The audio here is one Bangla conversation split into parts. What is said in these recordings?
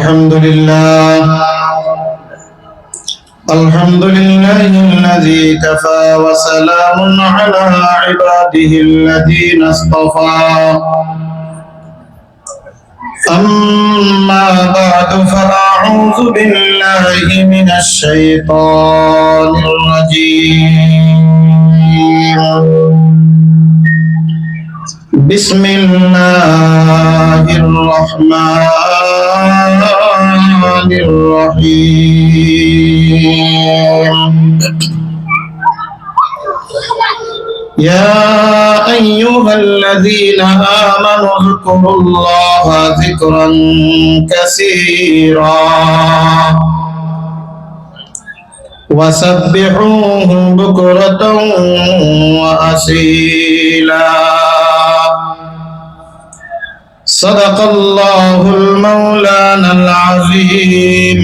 الحمد لله الذي كفى وسلام على عباده الذين اصطفى أما بعد فأعوذ بالله من الشيطان الرجيم بسم الله الرحمن الرحيم يا أيها الذين آمنوا اذكروا الله ذكرا كثيرا وسبحوه بكرة وأصيلا صدق الله المولانا العظيم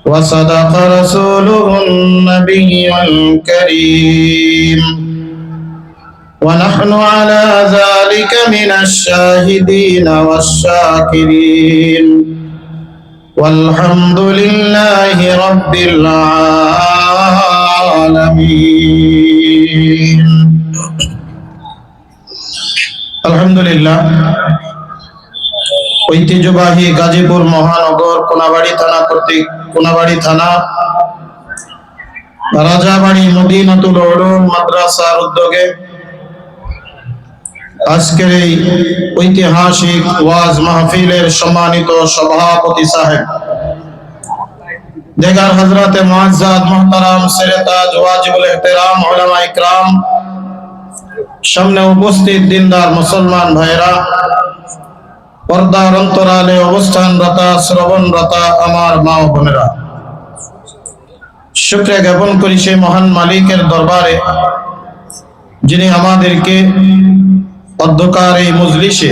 وصدق رسوله النبي الكريم ونحن على ذلك من الشاهدين والشاكرين والحمد لله رب العالمين আলহামদুলিল্লাহ। ঐতিহ্যবাহী গাজীপুর মহানগর কোনাবাড়ি থানা কর্তৃক কোনাবাড়ি থানা রাজাবাড়ি মদিনাতুল উলুম মাদ্রাসার উদ্যোগে আজকের এই ঐতিহাসিক ওয়াজ মাহফিলের সম্মানিত সভাপতি সাহেব দেগার হযরতে মুআজ্জাজ মুহতারাম সেরেতাজ ওয়াজিবুল ইহতিরাম উলামা ইকরাম, সামনে উপস্থিত দিনদার মুসলমান ভাইরা, পর্দার অন্তরালে অবস্থানরত শ্রবণরত আমার মা ও বোনেরা, শুকরিয়া জ্ঞাপন করি সেই মহান মালিকের দরবারে যিনি আমাদেরকে অধ্যকার এই মজলিসে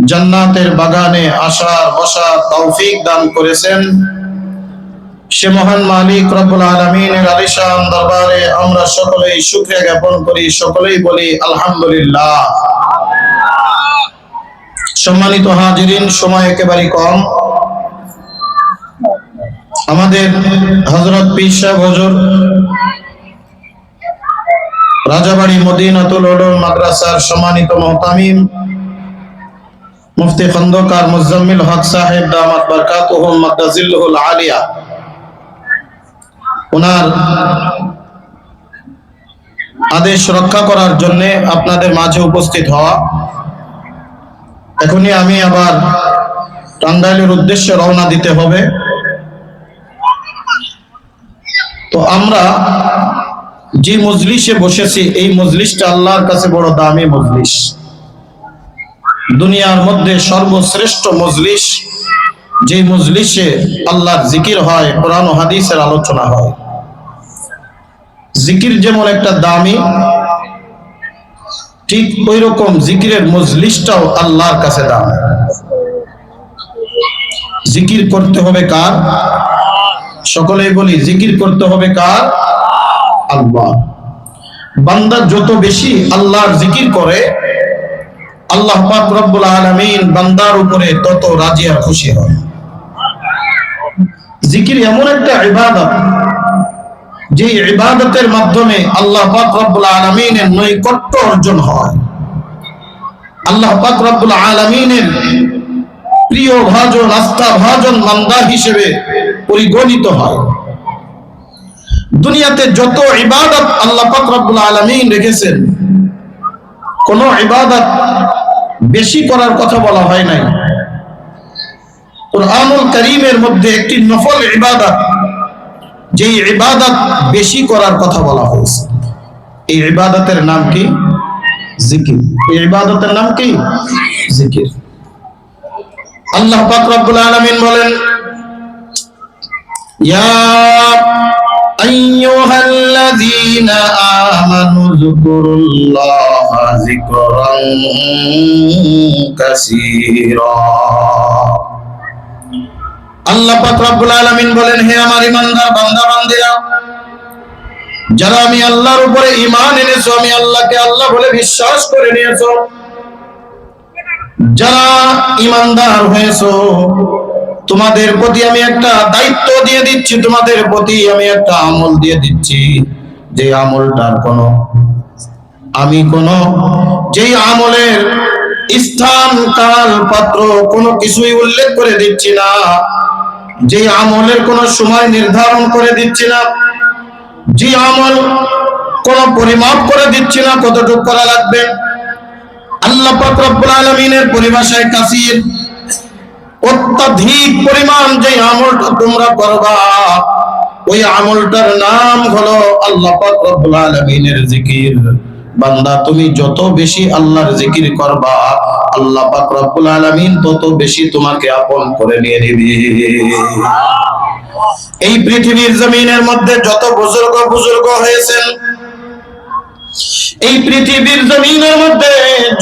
জান্নাতের বাগানে আসার বসার তৌফিক দান করেছেন। সে মহান মালিক রব্বুল আলামিনের আলিশান দরবারে আমরা সকলেই শুকরিয়া জ্ঞাপন করি, সকলেই বলি আলহামদুলিল্লাহ। সম্মানিত হাজিরিন, সময় একেবারে কম। আমাদের হযরত পীর সাহেব হুজুর রাজাবাড়ি মদিনাতুল উলুম মাদ্রাসার সম্মানিত মুহতামিম মুফতি খন্দকার মুজাম্মিল হক সাহেব দামাত বারকাতুহুম মাদাজিল্লুল আলিয়া, ওনার আদেশ রক্ষা করার জন্য আপনাদের মাঝে উপস্থিত হওয়া। এখনই আমি আবার টাঙ্গাইলের উদ্দেশ্যে রওনা দিতে হবে। তো আমরা যে মজলিসে বসেছি এই মজলিসটা আল্লাহর কাছে বড় দামি মজলিস, দুনিয়ার মধ্যে সর্বশ্রেষ্ঠ মজলিস, যে মজলিসে আল্লাহর জিকির হয়, কোরআন ও হাদিসের আলোচনা হয়। জিকির যেমন একটা দামি, ঠিক ওই রকম জিকিরের মজলিসটাও আল্লাহর কাছে দামি। জিকির করতে হবে কার? সকলেই বলি জিকির করতে হবে কার? আল্লাহ। বান্দা যত বেশি আল্লাহর জিকির করে আল্লাহ পাক রব্বুল আলামিন বান্দার উপরে তত রাজি আর খুশি হয়। জিকির এমন একটা ইবাদত, যে ইবাদতের মাধ্যমে আল্লাহ পাক রব্বুল আলামিনের নৈকট্য অর্জন হয়, আল্লাহ পাক রব্বুল আলামিনের প্রিয় ভাজন আস্থা ভাজন বান্দা হিসেবে পরিগণিত হয়। দুনিয়াতে যত ইবাদত আল্লাহ পাক রব্বুল আলামিন রেখেছেন, কোন ইবাদত বেশি করার কথা বলা হয় নাই। কুরআনুল কারীমের মধ্যে একটি নফল ইবাদত, যে ইবাদত বেশি করার কথা বলা হয়েছে, এই ইবাদতের নাম কি? জিকির। এই ইবাদতের নাম কি? জিকির। আল্লাহ পাক রব্বুল আলামিন বলেন, ইয়া আইয়ুহাল্লাযীনা আমানু যকুরুল্লাহা যিকরান কাসীরা। আল্লাহ পাক রব্বুল আলামিন বলেন, হে আমার ঈমানদার বান্দা বান্দীরা, যারা আমি আল্লাহর উপরে ঈমান এনেছো, আমি আল্লাহকে আল্লাহ বলে বিশ্বাস করে নিয়েছো, যারা ঈমানদার হয়েছো, তোমাদের প্রতি আমি একটা দায়িত্ব দিয়ে দিচ্ছি, তোমাদের প্রতি আমি একটা আমল দিয়ে দিচ্ছি, যে আমলটার যেই আমলের স্থান কাল পাত্র কোনো কিছুই উল্লেখ করে দিচ্ছি না, যে আমলের কোনো সময় নির্ধারণ করে দিচ্ছি না, যে আমল কোনো পরিমাপ করে দিচ্ছি না কতটুকু করা লাগবে। আল্লাহ পাক রব্বুল আলামিনের পরিভাষায় কাসির, অত্যাধিক পরিমাণ যে আমলটা তোমরা করবা, ওই আমলটার নাম হলো আল্লাহ পাক রব্বুল আলামিনের জিকির। বান্দা তুমি যত বেশি আল্লাহর জিকির করবা, আল্লাহ পাক রব্বুল আলামিন তত বেশি তোমাকে আপন করে নিয়ে নেবে। এই পৃথিবীর জমিনের মধ্যে যত বুজুর্গ হয়েছেন, এই পৃথিবীর জমিনের মধ্যে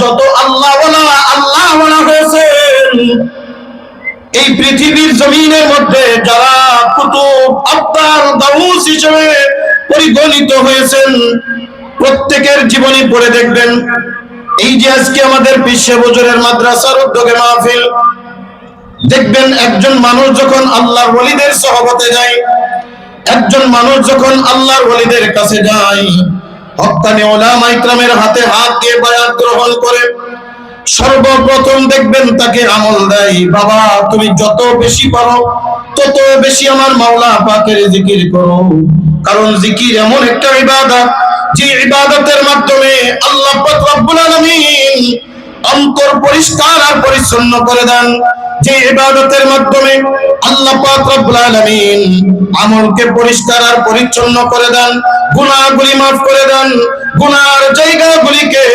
যত আল্লাহওয়ালা হয়েছেন, এই পৃথিবীর জমিনের মধ্যে যারা কুতুব আব্দাল গাউস হিসেবে পরিগণিত হয়েছেন, প্রত্যেকের জীবনী পড়ে দেখবেন। এই যে আজকে আমাদের বিশ্ব হুজুরের মাদ্রাসার উদ্যোগে মাহফিল, দেখবেন একজন মানুষ যখন আল্লাহর ওলিদের সহবতে যায়, একজন মানুষ যখন আল্লাহর ওলিদের কাছে যায়, হক্কানি উলামা ইকরামের হাতে হাত দিয়ে বায়াত গ্রহণ করে, সর্বপ্রথম দেখবেন তাকে আমল দেয়, বাবা তুমি যত বেশি পারো তত বেশি আমার মাওলা পাকের জিকির করো। কারণ জিকির এমন একটা ইবাদত, যে ইবাদতের মাধ্যমে আল্লাহ পাক রব্বুল আলামিন অন্তর পরিষ্কার আর পরিচ্ছন্ন করে দেন, যে ইবাদতের মাধ্যমে আল্লাহ পাক রব্বুল আলামিন আমলকে পরিষ্কার আর পরিচ্ছন্ন করে দেন, গুনাহগুলি maaf করে দেন, গুনার জায়গাগুলিকে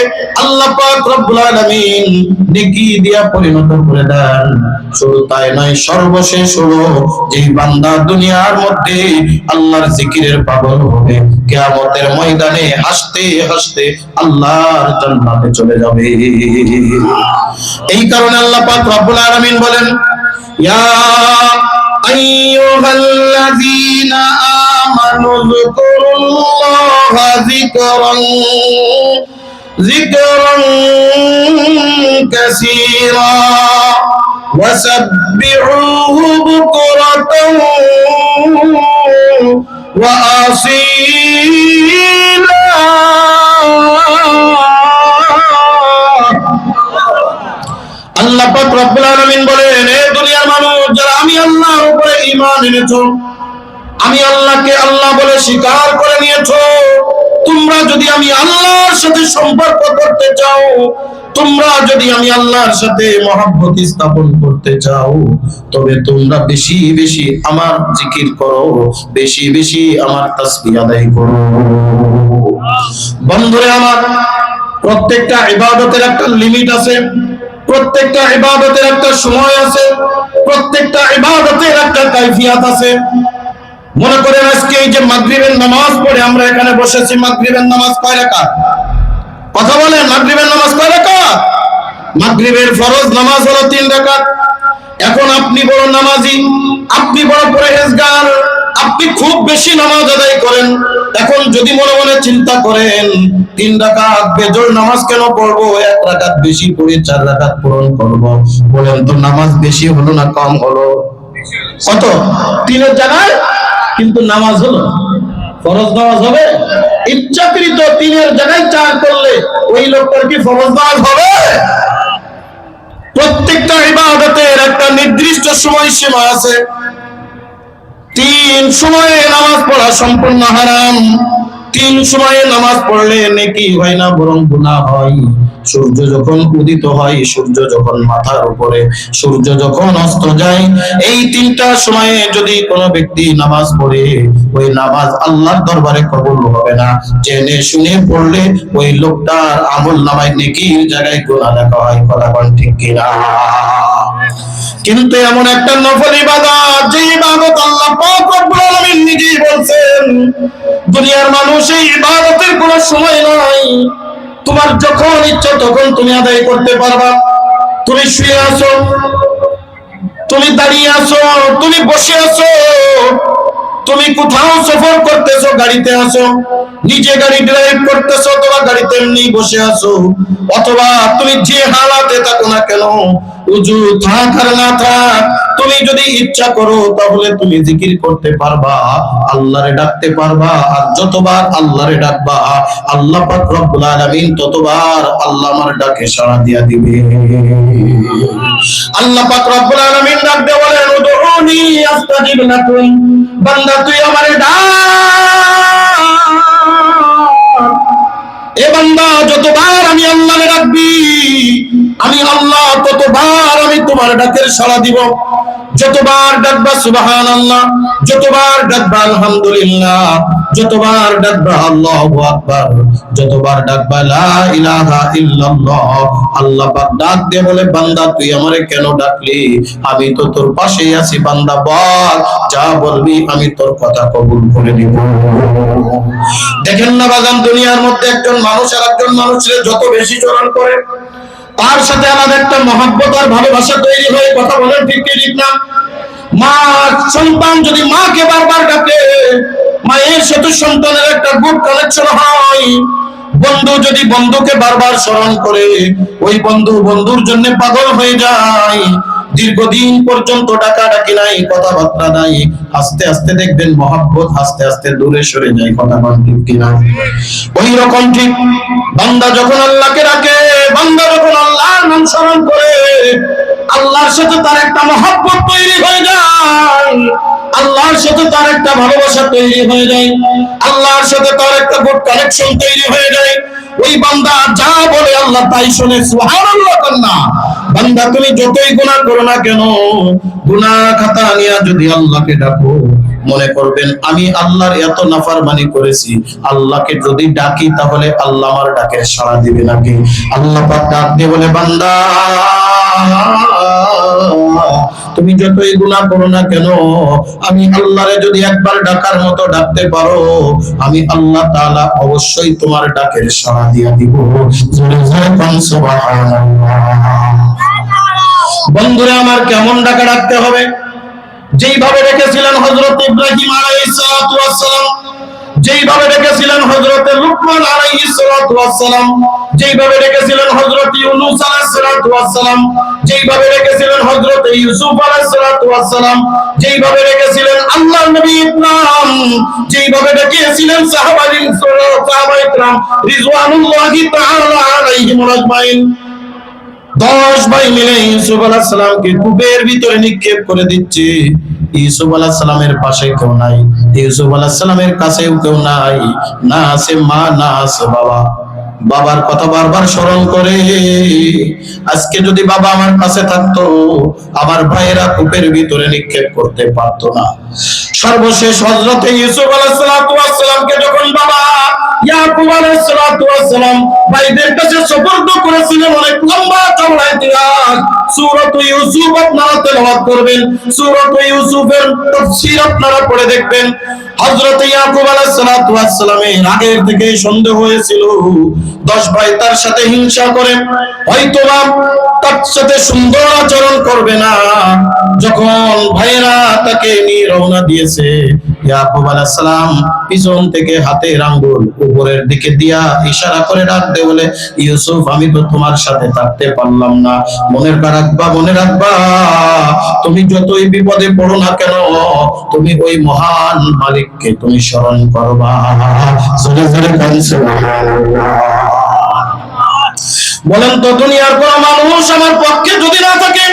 আল্লাহ পাক রব্বুল আলামিন নেকি দিয়া পরিণত করে দেন। শুধু তাই নয়, সর্বশেষ হলো যে বান্দা দুনিয়ার মধ্যে আল্লাহর জিকিরের পাগল হবে, কিয়ামতের ময়দানে হাসতে হাসতে আল্লাহর জান্নাতে চলে যাবে। এই কারণে আল্লাহ পাক রব্বুল আলামিন বলেন, ইয়া আইয়ুহাল্লাযীনা আমানু যকুরুল্লাহা যিকরান কাসীরা ওয়াসাব্বিহুহু বুকরাতান ওয়া আসীলা। আল্লাহ পাক রব্বুল আলামিন বলেন, হে দুনিয়ার মানুষ, যারা আমি আল্লাহর উপরে ঈমান এনেছো, আমি আল্লাহকে আল্লাহ বলে স্বীকার করে নিয়েছো, তোমরা যদি আমি আল্লাহর সাথে সম্পর্ক করতে চাও, তোমরা যদি আমি আল্লাহর সাথে মহব্বত স্থাপন করতে চাও, তবে তোমরা বেশি বেশি আমার জিকির করো, বেশি বেশি আমার তাসবিহ আদায় করো। বন্ধুরে আমার, প্রত্যেকটা ইবাদতের একটা লিমিট আছে, প্রত্যেকটা ইবাদতের একটা সময় আছে, প্রত্যেকটা ইবাদতের একটা কাইফিয়াত আছে। মনে করেন আজকে এই যে মাগরিবের নামাজ পড়ে আমরা এখানে বসেছি, মাগরিবের নামাজ কয় রাকাত? কথা বলেন, মাগরিবের নামাজ কয় রাকাত? মাগরিবের ফরজ নামাজ হলো 3 রাকাত। এখন আপনি বড় নামাজি, আপনি বড় পরহেজগার, আপনি খুব বেশি নামাজ আদায় করেন। এখন যদি মনে মনে চিন্তা করেন 3 রাকাত বেজোড় নামাজ কেন পড়বো, 1 রাকাত বেশি পড়ে 4 রাকাত পূরণ করব, বলেন তো নামাজ বেশি হলো না কম হলো? কত? 3 এর জায়গায় কিন্তু নামাজ হলো, ফরজ নামাজ হবে? ইচ্ছাকৃত 3 এর জায়গায় 4 করলে ওই লোকটার কি ফরজ নামাজ হবে? প্রত্যেকটা ইবাদতের একটা নির্দিষ্ট সময়সীমা আছে। 3 সময়ে নামাজ পড়া সম্পূর্ণ হারাম। 3 সময়ে নামাজ পড়লে নেকি হয় না, বরং গুনাহ হয়। সূর্য যখন উদিত হয়, সূর্য যখন মাথার উপরে, সূর্য যখন অস্ত যায়, এই 3টা সময়ে যদি কোনো ব্যক্তি নামাজ পড়ে, ওই নামাজ আল্লাহর দরবারে কবুল হবে না। জেনে শুনে পড়লে ওই লোকটার আমল নামায় নেকির জায়গায় গুনাহ লেখা হয়। কথা বল ঠিক কিনা? কিন্তু এমন একটা নফল ইবাদত, যে ইবাদত আল্লাহ পাক রব্বুল আলামিন নিজেই বলছেন, দুনিয়ার মানুষ এই ইবাদতের কোনো সময় নাই, তোমার যখন ইচ্ছা তখন তুমি আদায় করতে পারবা। তুমি শুয়ে আছো, তুমি দাঁড়িয়ে আছো, তুমি বসে আছো, তুমি কোথাও সফর করতেছো, গাড়িতে আসো, নিজে গাড়ি ড্রাইভ করতেছো অথবা গাড়িতে এমনি বসে আছো, অথবা তুমি যে হালাতে থাকো না কেন, উজু থাক আর না থাক, তুমি যদি ইচ্ছা করো তাহলে তুমি জিকির করতে পারবা, আল্লাহরে ডাকতে পারবা। আর যতবার আল্লাহরে ডাকবা, আল্লাহ পাক রব্বুল আলামিন ততবার আল্লাহ আমার ডাকে সাড়া দিয়া দিবে। আল্লাহ পাক রব্বুল আলামিন ডাক দিয়ে বলেন, উদউনি আস্তাজিব লাকুম, বান্দা তুই আমারে ডাক। এ বান্দা যতবার আমি আল্লাহরে ডাকবি, আমি আল্লাহ ততবার আমি তোমার ডাকের সাড়া দিব। যতবার ডাকবা সুবহানাল্লাহ, যতবার ডাকবা আলহামদুলিল্লাহ, যতবার ডাকবা আল্লাহু আকবার, যতবার ডাকবা লা ইলাহা ইল্লাল্লাহ, আল্লাহ পাক ডাক দিয়ে বলে, বান্দা তুই আমারে কেন ডাকলি? আমি তো তোর পাশেই আছি, বান্দা বল, যা বলবি আমি তোর কথা কবুল করে নিব। দেখেন না বাজান, দুনিয়ার মধ্যে একজন মানুষ আর একজন মানুষের যত বেশি চরণ করে, তার সাথে আলাদা একটা মহব্বত আর ভালোবাসা তৈরি হয়ে, কথা বলেন ঠিক কি ঠিক না? মা সন্তান যদি মাকে বারবার ডাকে, মায়ের সাথে সন্তানের একটা গুড কানেকশন হয়। বন্ধু যদি বন্ধুকে বারবার স্মরণ করে, ওই বন্ধু বন্ধুর জন্য পাগল হয়ে যায়। দীর্ঘদিন পর্যন্ত ডাকাডাকি নাই, কথাবার্তা নাই, আস্তে আস্তে দেখবেন মহব্বত আস্তে আস্তে দূরে সরে যায়। কথা বলেন ঠিক কিনা? ওই রকম ঠিক বান্দা যখন আল্লাহকে ডাকে, বান্দা যখন আল্লাহর নাম স্মরণ করে, আল্লাহর সাথে তার একটা মহব্বত তৈরি হয়ে যায়, আল্লাহর সাথে তার একটা ভালোবাসা তৈরি হয়ে যায়, আল্লাহর সাথে তার একটা গুড কানেকশন তৈরি হয়ে যায়। ওই বান্দা যা বলে আল্লাহ তাই শুনে। সুবহানাল্লাহ কন্যা। বান্দা তুমি যতই গুনাহ করো না কেন, গুনাহ খাতা নিয়ে যদি আল্লাহকে ডাকো, মনে করবেন আমি আল্লাহর এত নাফরমানি করেছি, আল্লাহকে যদি ডাকি তাহলে আল্লাহ আমার ডাকের সাড়া দিবে নাকি? আল্লাহ পাক ডাক দিয়ে বলে, বান্দা তুমি যতই গুনাহ করো না কেন, আমি আল্লাহরে যদি একবার ডাকার মতো ডাকতে পারো, আমি আল্লাহ তাআলা অবশ্যই তোমার ডাকের সাড়া দিয়া দিব। জোরে জোরে কোন সুবহানাল্লাহ। বন্ধুরা আমার, কেমন ডাকা ডাকতে হবে? যেইভাবে রেখেছিলেন হযরত ইব্রাহিম আলাইহিস সালাতু ওয়াস সালাম, যেইভাবে রেখেছিলেন হযরত লুকমান আলাইহিস সালাতু ওয়াস সালাম, যেইভাবে রেখেছিলেন হযরত ইউনূস আলাইহিস সালাতু ওয়াস সালাম, যেইভাবে রেখেছিলেন হযরত ইউসুফ আলাইহিস সালাতু ওয়াস সালাম, যেইভাবে রেখেছিলেন আল্লাহর নবী ইব্রাহিম, যেইভাবে রেখেছিলেন সাহাবায়ে ইকরাম রিজওয়ানুল্লাহি তাআলা আলাইহিম আজমাইন। 10 ভাই মিলে ইউসুফ আলাইহিস সালামকে কূপের ভিতরে নিক্ষেপ করে দিচ্ছে। ইউসুফ আলাইহিস সালামের পাশে কেউ নাই, ইউসুফ আলাইহিস সালামের কাছেও কেউ নাই, না আছে মা, না আছে বাবা। বাবার কথা বারবার স্মরণ করে, আজকে যদি বাবা আমার কাছে থাকতো, আমার ভাইয়েরা কূপের ভিতরে নিক্ষেপ করতে পারতো না। সর্বশেষ হযরত ইউসুফ আলাইহিস সালামকে যখন বাবা ইয়াকুব আলাইহিস সালাম ভাইদের কাছে সুপর্দ করেছিলেন, অনেক লম্বা চওড়া ইতিহাস। সূরাত ইউসুফ আপনারা তেলাওয়াত করবেন, সূরাত ইউসুফের তাফসীর আপনারা পড়ে দেখবেন। হযরত ইয়াকুব আলাইহিস সালামের আগের থেকে সন্দেহ হয়েছিল 10 ভাই তার সাথে হিংসা করে, হয়তোবা তার সাথে সুন্দর আচরণ করবে না। যখন ভাইরা তাকে নিয়ে রওনা দিয়েছে, ইয়াকুব আলাইহিস সালাম পিছন থেকে হাতের আঙ্গুল উপরের দিকে দিয়া ইশারা করে ডাক দে বলে, ইউসুফ আমি তো তোমার সাথে থাকতে পারলাম না, মনে রাখবা, মনে রাখবা, তুমি যতই বিপদে পড়ো না কেন, তুমি ওই মহান মালিককে তুমি স্মরণ করবা। জোরে জোরে কান সুবহানাল্লাহ। বলেন তো, দুনিয়ার কোন মানুষ আমার পক্ষে যদি না থাকে,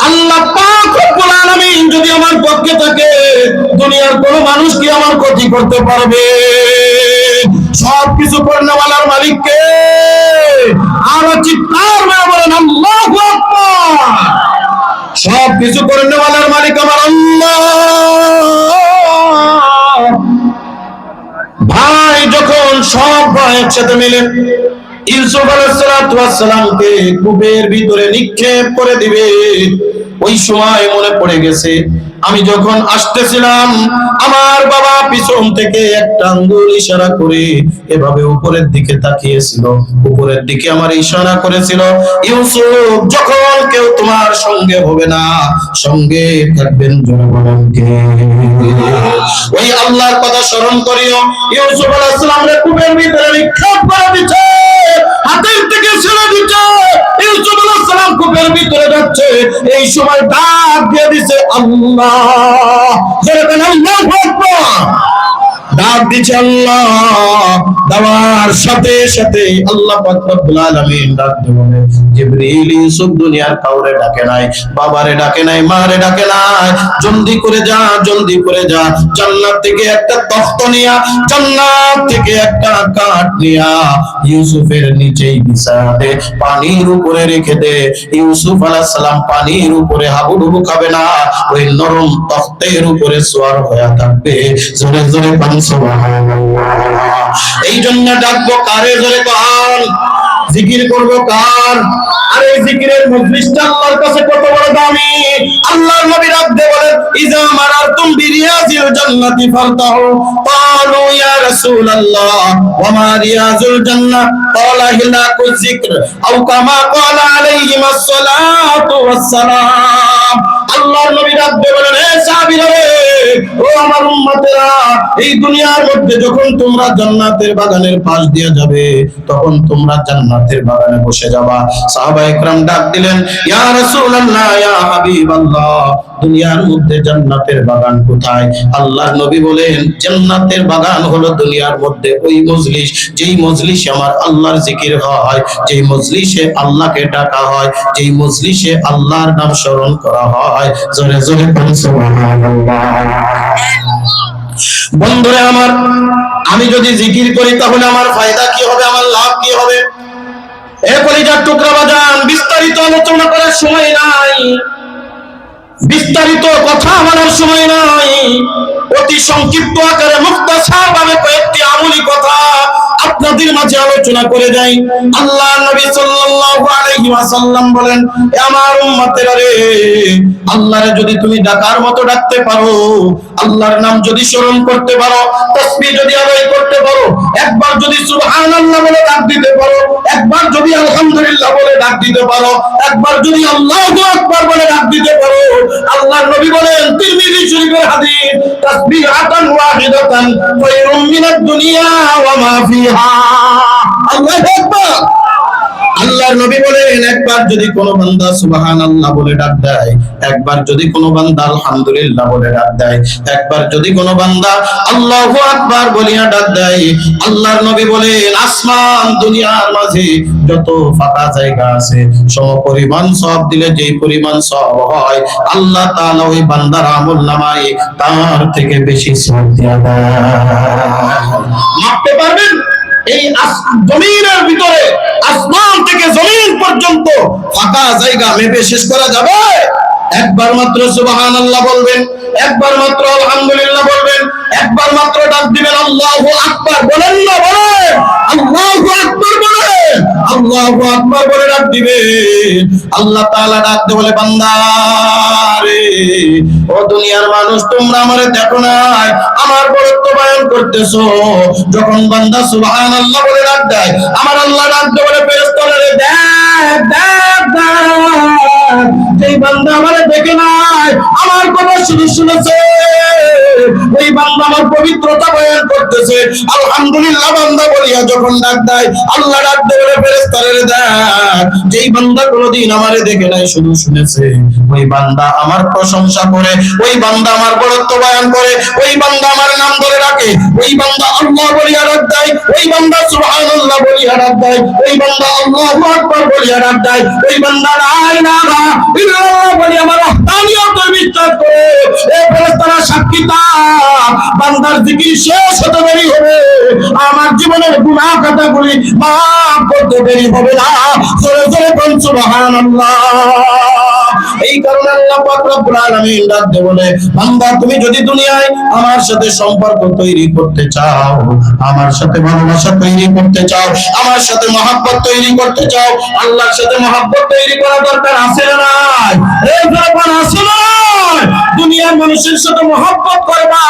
আল্লাহ পাক রব্বুল আলামিন যদি আমার পক্ষে থাকে, দুনিয়ার কোন মানুষ কি আমার ক্ষতি করতে পারবে? সবকিছু করনেওয়ালার মালিক কে? আর চিৎকার মেরে বলেন আল্লাহু আকবার। সবকিছু করনেওয়ালার মালিক আমার আল্লাহ। ভাই যখন সব ভাই একসাথে মিলে ইউসুফ আলাইহিস সালামকে কূপের ভিতরে নিক্ষেপ করে দিবে, ওই সময় মনে পড়ে গেছে আমি যখন আসতেছিলাম আমার বাবা পিছন থেকে একটা আঙ্গুল ইশারা করে এভাবে উপরের দিকে তাকিয়েছিল, উপরের দিকে আমার ইশারা করেছিল, ইউসুফ যখন কেউ তোমার সঙ্গে হবে না, সঙ্গে থাকবেন জনগণ কে? ওই আল্লাহর কথা স্মরণ করিও। ইউসুফ আলাইহিস সালামের কূপের ভিতরে নিক্ষেপ করে দিচ্ছে, হাতের থেকে ছেড়ে দিচ্ছে। ইউসুফ আলাইহিস সালাম কূপের ভিতরে যাচ্ছে, এই সময় ডাক দিয়ে দিছে আল্লাহ, জোরে বলেন আল্লাহু আকবার। ডাক দিচ্ছে আল্লাহ, দেওয়ার সাথে সাথে আল্লাহ পাক রব্বুল আলামিন ডাক দেবেন, জিবরিল ইউসুফ দুনিয়ার কাউরে ডাকে নাই, বাবারে ডাকে নাই, মারে ডাকে নাই, জলদি করে যা, জলদি করে যা, জান্নাত থেকে একটা তখ্ত নিয়া, জান্নাত থেকে একটা কাঠ নিয়া ইউসুফের নিচেই বিছায়া দে, পানির উপরে রেখে দে। ইউসুফ আলাইহিস সালাম পানির উপরে হাবুডুবু খাবে না, ওই নরম তখ্তের উপরে সোয়ার হয়ে থাকবে। জোরে জোরে সুবহানাল্লাহ। এই জন্য ডাকবো কারে? জোরে কার জিকির করবো কার? আর এই জিকিরের মজলিসটা আল্লাহর কাছে কত বড় দামি। আল্লাহর নবী রাব্বে বলেন, ইজা মারারতুম বিরিয়াজিল জান্নাতি ফারতাহু, ক্বালু ইয়া রাসূলুল্লাহ ওয়া মা রিয়াজুল জান্নাহ, ক্বালা হিলাকুয যিকর আও কামা ক্বালা আলাইহিমাস সালাতু ওয়াস সালাম। আল্লাহর নবী রাব্বে বলেন, হে সাহাবীরা রে, ও আমার উম্মতেরা, এই দুনিয়ার মধ্যে যখন তোমরা জান্নাতের বাগানের পাশ দিয়ে যাবে, তখন তোমরা জান্নাতের বাগানে বসে যাবা। সাহাবায়ে কেরাম ডাক দিলেন, ইয়া রাসূলুল্লাহ, ইয়া হাবিবাল্লাহ, দুনিয়ার মধ্যে জান্নাতের বাগান কোথায়? আল্লাহর নবী বলেন, জান্নাতের বাগান হলো দুনিয়ার মধ্যে ওই মজলিস, যেই মজলিসে আমার আল্লাহর জিকির হয়, যেই মজলিসে আল্লাহকে ডাকা হয়, যেই মজলিসে আল্লাহর নাম স্মরণ করা হয়। জোরে জোরে বলুন সুবহানাল্লাহ। বন্ধুরা আমার, আমি যদি জিকির করি তাহলে আমার ফায়দা কি হবে, আমার লাভ কি হবে? এ কলিজার টুকরা বাজান, বিস্তারিত আলোচনা করার সময় নাই, বিস্তারিত কথা বলার সময় নাই, অতি সংক্ষিপ্ত আকারে মুখতাসার ভাবে কয়েকটি আমলি কথা আপনাদের মাঝে আলোচনা করে যাই। আল্লাহ নবী সাল্লাল্লাহু আলাইহি ওয়াসাল্লাম বলেন, আমার উম্মতেরা রে, আল্লাহরে যদি তুমি ডাকার মতো ডাকতে পারো, আল্লাহর নাম যদি স্মরণ করতে পারো, তাসবিহ যদি আদায় করতে পারো, একবার যদি সুবহানাল্লাহ বলে ডাক দিতে পারো, একবার যদি আলহামদুলিল্লাহ বলে ডাক দিতে পারো, একবার যদি আল্লাহু আকবার বলে ডাক দিতে পারো, আল্লাহর নবী বলেন, তিরমিজি শরীফের হাদিস, তাসবিহাতান ওয়াহিদাতান খায়রুম মিনাদ দুনিয়া ওয়া মা ফিহা। আল্লাহু আকবার। আল্লাহর নবী বলেন, একবার যদি কোনো বান্দা সুবহানাল্লাহ বলে ডাক দেয়, একবার যদি কোনো বান্দা আলহামদুলিল্লাহ বলে ডাক দেয়, একবার যদি কোনো বান্দা আল্লাহু আকবার বলিয়া ডাক দেয়, আল্লাহর নবী বলেন, আসমান দুনিয়ার মাঝে যত ফাঁকা জায়গা আছে, সমপরিমাণ সওয়াব দিলে যেই পরিমাণ সওয়াব হয়, আল্লাহ তাআলা ওই বান্দার আমলনামায় তার থেকে বেশি সওয়াব দিয়া দেয়। মাপতে পারবেন? এই জমিনের ভিতরে, আসমান থেকে জমিন পর্যন্ত ফাঁকা জায়গা মেপে শেষ করা যাবে? একবার মাত্র সুবহানাল্লাহ বলবেন, একবার মাত্র আলহামদুলিল্লাহ বলবেন, একবার মাত্র ডাক দিবেন আল্লাহু আকবার, বলেন না, বলেন আল্লাহু আকবার, বলেন আল্লাহু আকবার বলে ডাক দিবেন। আল্লাহ তাআলা ডাকতে বলে, বান্দা রে, ও দুনিয়ার মানুষ, তোমরা আমারে দেখো নাই, আমার বরত্ব বয়ান করতেছো। যখন বান্দা সুবহানাল্লাহ বলে ডাক দেয়, আমার আল্লাহ ডাকতে বলে, ফেরেশতারা রে, দেখ দেখ দেখ, যেই বান্দা আমারে দেখে নাই, আমার কথা শুনে শুনেছে, ওই বান্দা আমার পবিত্রতা বয়ান করতেছে। আলহামদুলিল্লাহ বান্দা বলিয়া যখন ডাক দেয়, আল্লাহ ডাকতে বলে, ফেরেশতারা রে, দেখ, যেই বান্দা কোনোদিন আমারে দেখে নাই, শুধু শুনেছে, ওই বান্দা আমার প্রশংসা করে, ওই বান্দা আমার বরত্ব বয়ান করে, ওই বান্দা আমার নাম ধরে রাখে, ওই বান্দা আল্লাহ বলিয়া ডাক দেয়, ওই বান্দা সুবহানাল্লাহ বলিয়া ডাক দেয়, ওই বান্দা আল্লাহু আকবার বলিয়া ডাক দেয়, ওই বান্দা লা ইলাহা ইল্লাল্লাহ বলি আমার ওহদানিয়তে বিশ্বাস করে। এই ফেরেশতারা সাক্ষী তার, বান্দার জিকির শেষ হতে দেরি হবে, আমার জীবনের গুনাহ খাতাগুলি মাফ করতে দেরি হবে না। জোরে জোরে বলুন সুবহানাল্লাহ। এই কারণে আল্লাহ পাক রব্বুল আলামিন ডাকতে বলে, বান্দা তুমি যদি দুনিয়ায় আমার সাথে সম্পর্ক তৈরি করতে চাও, আমার সাথে ভালোবাসা তৈরি করতে চাও, আমার সাথে মহব্বত তৈরি করতে চাও, আল্লাহর সাথে মহব্বত তৈরি করা দরকার আছে না নাই? এই ব্যাপার আছে না? দুনিয়ার মানুষের সাথে মহব্বত করবা,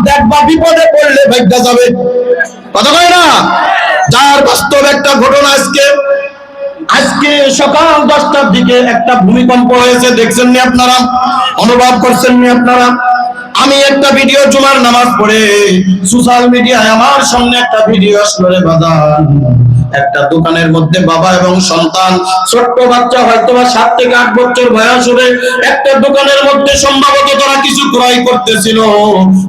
দেখবা বিপদে পড়লে ভাগ্যা যাবে। কথা কয় না? যার বাস্তব একটা ঘটনা, আজকে সকাল 10টার দিকে একটা ভূমিকম্প হয়েছে, দেখছেন নি আপনারা? অনুভব করছেন নি আপনারা? আমি একটা ভিডিও জুমার নামাজ পড়ে সোশ্যাল মিডিয়ায় আমার সামনে একটা ভিডিও আসলো রে বাজান। একটা দোকানের মধ্যে বাবা এবং সন্তান, ছোট্ট বাচ্চা হয়তো বা 7 থেকে 8 বছর বয়স হবে, একটা দোকানের মধ্যে সম্ভবত তারা কিছু ক্রয় করতেছিল।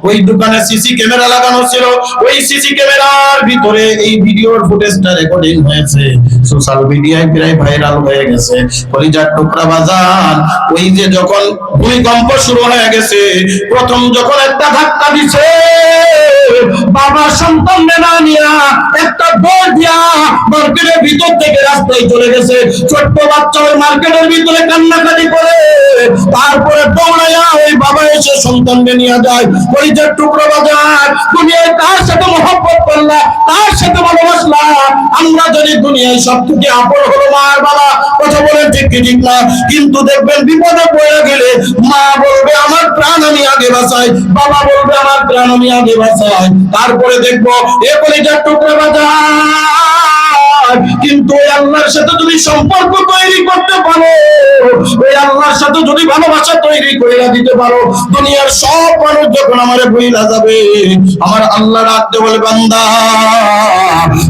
ওই দোকানে সিসি ক্যামেরা লাগানো ছিল, ওই সিসি ক্যামেরার ভিতরে এই ভিডিওর ফুটেজটা রেকর্ডিং হয়েছে, সোশ্যাল মিডিয়ায় প্রায় ভাইরাল হয়ে গেছে। কলিজার টুকরা বাজান, ওই যে যখন ভূমিকম্প শুরু হয়ে গেছে, প্রথম যখন একটা ধাক্কা দিছে, বাবা সন্তান না নিয়া একটা দৌড় দিয়া মার্কেটের ভিতর থেকে রাস্তায় চলে গেছে। ছোট্ট বাচ্চা ওই মার্কেটের ভিতরে কান্নাকাটি করে, তারপরে দৌড়াইয়া ওই বাবা এসে সন্তানকে নিয়ে যায়। কলিজার টুকরো বাজার, দুনিয়ায় কার সাথে মহব্বত করলা, কার সাথে ভালোবাসলা? আমরা যদি দুনিয়ায় সব থেকে আপন হলো মা আর বাবা, কথা বলেন ঠিক কি ঠিক না? কিন্তু দেখবেন বিপদে পড়ে গেলে মা বলবে আমার প্রাণ আমি আগে বাঁচাই, বাবা বলবে আমার প্রাণ আমি আগে বাঁচাই। তারপরে দেখবো এ কলিজার টুকরো বাজার, কিন্তু ওই আল্লাহর সাথে যদি সম্পর্ক তৈরি করতে পারো, ওই আল্লাহর সাথে যদি ভালোবাসা তৈরি করে দিতে পারো, দুনিয়ার সব মানুষ যখন আমারে ভুইলা যাবে, আমার আল্লাহ ডাকতে বলে বান্দা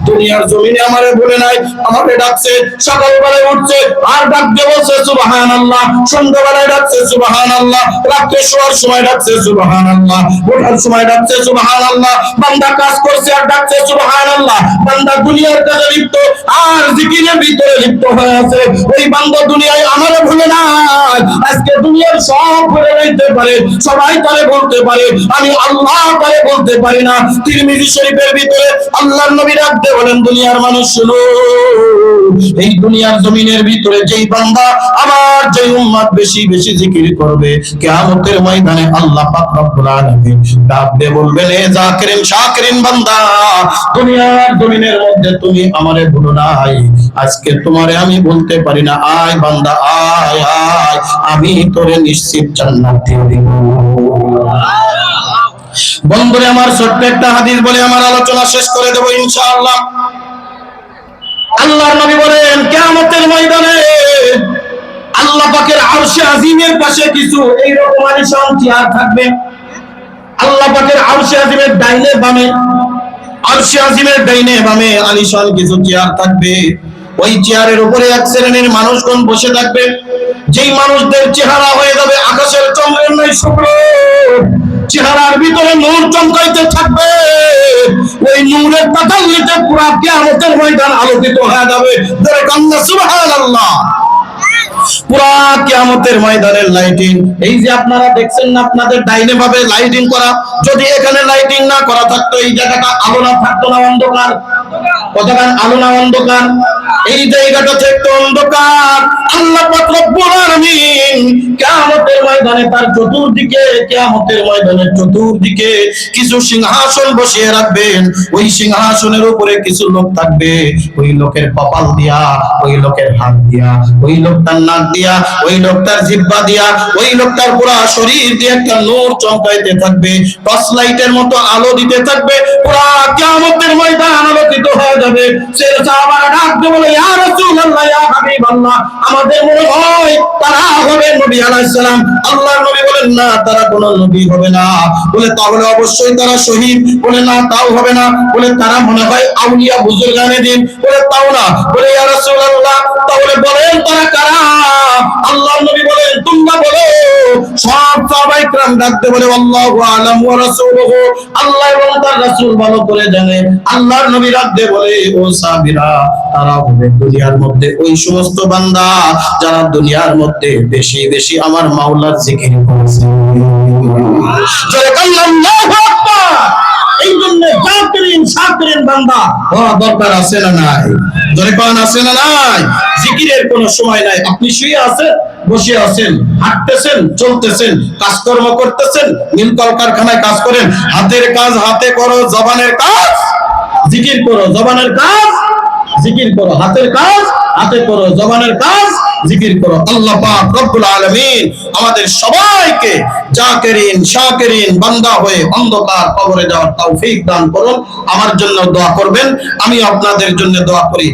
দুনিয়ার জমিনে আমারে ভুলে নাই, আমাকে ডাকছে। সকালবেলায় উঠছে আর ডাকতে বলছে সুবহানাল্লাহ, সন্ধ্যাবেলায় ডাকছে সুবহানাল্লাহ, রাত্রে শোয়ার সময় ডাকছে সুবহানাল্লাহ, ওঠার সময় ডাকছে সুবহানাল্লাহ। বান্দা কাজ করছে আর ডাকছে সুবহানাল্লাহ। বান্দা দুনিয়ার কাজে লিপ্ত আর জিকিরের ভিতরে লিপ্ত হয়ে আছে। ওই বান্দা দুনিয়ায় আমারে ভুলে নাই, আজকে দুনিয়ার সব ভুলে যাইতে পারে, সবাই তারে বলতে পারে, আমি আল্লাহ তারে বলতে পারি না। তিরমিজি শরীফের ভিতরে আল্লাহর নবী রাখতে বলেন, দুনিয়ার মানুষ শুনো, এই দুনিয়ার জমিনের ভিতরে যেই বান্দা আমার যেই উম্মত বেশি বেশি জিকির করবে, কিয়ামতের ময়দানে আল্লাহ পাক রব্বুল আলামিন ডাকবে বলবেন, এ জাকিরিন শাকিরিন বান্দা, দুনিয়ার জমিনের মধ্যে তুমি আমারে ভুলো নাই, আজকে তোমারে আমি বলতে পারি না, আয় বান্দা আয় আয়, আমি তোরে নিশ্চিত জান্নাত দিয়ে দেব। বন্ধুরে আমার ছোট্ট একটা হাদিস বলে আমার আলোচনা শেষ করে দেব ইনশাআল্লাহ। আল্লাহর নবী বলেন, কিয়ামতের ময়দানে আল্লাহ পাকের আরশে আজিমের পাশে কিছু এইরকম আলিশান চেয়ার থাকবে। আল্লাহ পাকের আরশে আজিমের ডাইনে বামে, আরশে আজিমের ডাইনে বামে আলিশান কিছু চেয়ার থাকবে। ওই চেয়ারের উপরে এক শ্রেণীর মানুষগণ বসে থাকবে, যেই মানুষদের চেহারা হয়ে যাবে আকাশের চন্দ্রের ন্যায় শুভ্র, চেহারার ভিতরে নূর চমকাইতে থাকবে। ওই নূরের তাতাল্লিতে পুরা কিয়ামতের ময়দান আলোকিত হয়ে যাবে। যারা কান্না সুবহানাল্লাহ। পুরা কিয়ামতের ময়দানের লাইটিং, এই যে আপনারা দেখছেন না, আপনাদের ডাইনে ভাবে লাইটিং করা, যদি এখানে লাইটিং না করা থাকতো, এই জায়গাটা আলো না থাকতো না, অন্ধকার, কতক্ষণ আলো না অন্ধকার, এই জায়গাটা থাকতো অন্ধকার। আল্লাহ পাক রব্বুল আলামিন কিয়ামতের ময়দানে তার চতুর্দিকে, কিয়ামতের ময়দানের চতুর্দিকে কিছু সিংহাসন বসিয়ে রাখবেন। ওই সিংহাসনের উপরে কিছু লোক থাকবে, ওই লোকের কপাল দিয়া, ওই লোকের হাত দিয়া, ওই লোকটার নাক দিয়া, ওই লোকটার জিহ্বা দিয়া, ওই লোকটার পুরা শরীর দিয়ে একটা নূর চমকাইতে থাকবে, টর্চ লাইটের মতো আলো দিতে থাকবে। পুরা কিয়ামতের ময়দান আলোকিত হয়ে যাবে। সে সাহাবারা ডাকতে বলে, ইয়া রাসূলুল্লাহ, ইয়া হাবিবাল্লাহ, আমাদের মনে হয় তারা হবে নবী আলাইহিস সালাম। আল্লাহর নবী বলেন, না, তারা কোনো নবী হবে না। বলে, তাহলে অবশ্যই তারা শহীদ। বলে, না, তাও হবে না। বলে, তারা মনে হয় আউলিয়া বুজুর্গানে দিন। বলে, তাও না। বলে, ইয়া রাসূলুল্লাহ, তাহলে বলেন তারা কারা? আল্লাহর নবী বলেন, তোমরা বলো। সব সাহাবায়ে কেরাম ডাকতে বলে, আল্লাহু আ'লাম ওয়া রাসূলুহু, আল্লাহ এবং তার রাসূল ভালো করে জানে। আল্লাহর নবী ডাকতে বলে, ও সাহাবীরা, তারা হবে দুনিয়ার মধ্যে ওই সমস্ত বান্দা যারা দুনিয়ার মধ্যে বেশি বেশি আমার মাওলার জিকির করেছে। জোরে আল্লাহু আকবার। এই জন্য জাকিরিন শাকিরিন বান্দা হওয়া দরকার আছে না নাই? জোরে কোন আছে না নাই? জিকিরের কোনো সময় নাই। আপনি শুয়ে আছেন, বসে আছেন, হাঁটতেছেন, চলতেছেন, কাজকর্ম করতেছেন, মিল কলকারখানায় কাজ করেন, হাতের কাজ হাতে করো, জবানের কাজ জিকির করো, জবানের কাজ জিকির করো, হাতের কাজ হাতে করো, জবানের কাজ জিকির করো। আল্লাহ পাক রব্বুল আলামিন আমাদের সবাইকে জাকিরিন শাকিরিন বান্দা হয়ে অন্ধকার কবরে যাওয়ার তৌফিক দান করুন। আমার জন্য দোয়া করবেন, আমি আপনাদের জন্য দোয়া করি।